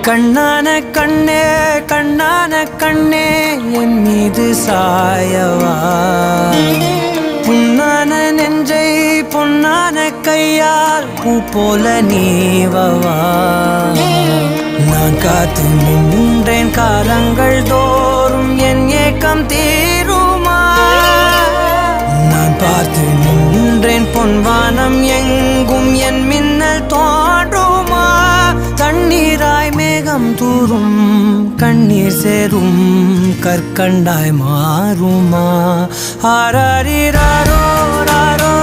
கண்ணான கண்ணே கண்ணான கண்ணே என் மீது சாயவா புண்ணான நெஞ்சை பொன்னான கையால் பூ போல நீவவா நான் காத்து நின்றேன் காலங்கள் தோறும் என் ஏக்கம் தீருமா நான் பார்த்து நின்றேன் பொன்வானம் எங்கும் என் மின்னல் தோன்றுமா தண்ணீராய் மேகம் தூரும் கண்ணீர் சேரும் கற்கண்டாய் மாறுமா ஆராரிராரோ ராரோ